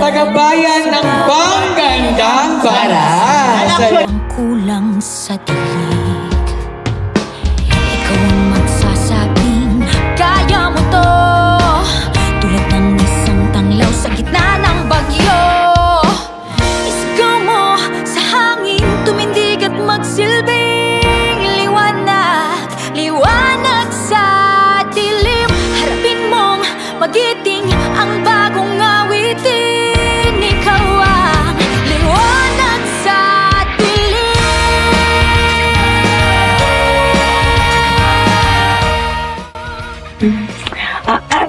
tagabayan ng panggandang baras. Ang kulang sa tinig, ikaw ang magsasabing kaya mo to. Tulad ng isang tanglaw sa gitna ng bagyo, isigaw mo sa hangin, tumindig at magsilbing liwanag. Liwanag sa dilim, harapin mong magiting ang bagong awitin. Ikaw ang liwanag sa dilim.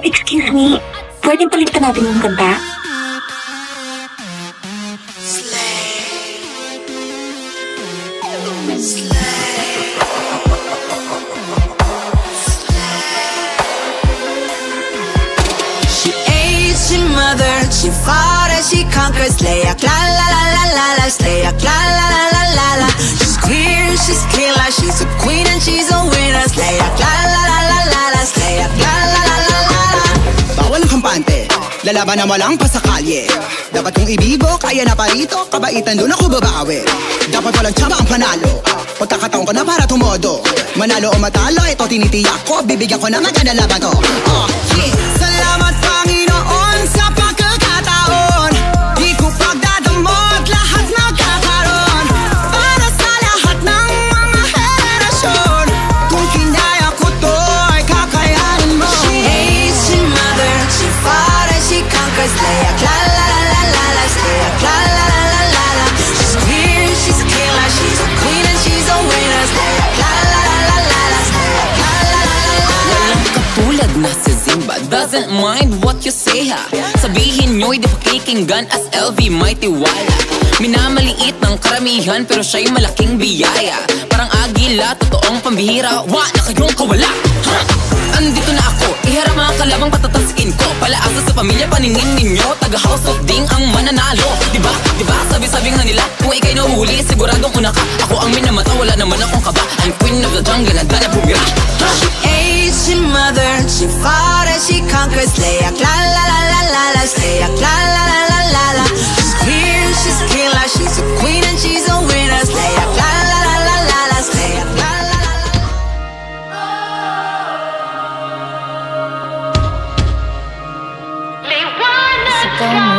Excuse me, pwedeng palitan natin yung kanta? Mother, she fought and she conquered. Slay a la la la la la la, slay a la la la la la la. She's queer, she's killer, she's a queen and she's a winner. Slay a la la la la la la, slay a la la la la la la. Bawal ang kampante, lalaban na walang pasakalye. Dapat kong ibibo, kaya na parito, kabaitan doon ako babawi. Dapat walang tsaba ang panalo, pagkakataon ko na para tumodo. Manalo o matalo, ito tinitiyak ko, bibigyan ko na maganda laban to. Yeah. Salamat Panginoon sa pagkakataon, di ko pagdadamot, lahat nagkakaroon. Para sa lahat ng mga henerasyon, kung kinaya ko to ay kakayanin mo. She hates your mother, she fought and she conquered. Slay a la la la la la la, slay a la la la la la la. She's queer, she's a killer, she's a queen and she's a winner. Slay a la la la la la la, slay a la la la la la. Walang katulad na si Zimba, doesn't mind what you say ha. Sabihin nyo'y di pakikinggan, as LV may tiwala. Minamaliit ng karamihan pero siya'y malaking biyaya. Parang agila, totoong pambihira, wa na kayong kawala. Andito na ako, iharap mga kalabang patatasikin ko. Palaasa sa pamilya, paningin ninyo, taga House of Ding ang mananalo. Diba, diba, sabi-sabi nga nila, kung ikaw'y nahuli, siguradong una ka. Ako ang minamata, wala naman akong kaba. I'm queen of the jungle, handa na bumira. She hates your mother, she fought and she conquered. Slay a la la la la la la, slay a la la la la la la. She's queer, she's killer, she's a queen and she's a winner. Slay a la la la la la la, slay a la la la la. Isigaw mo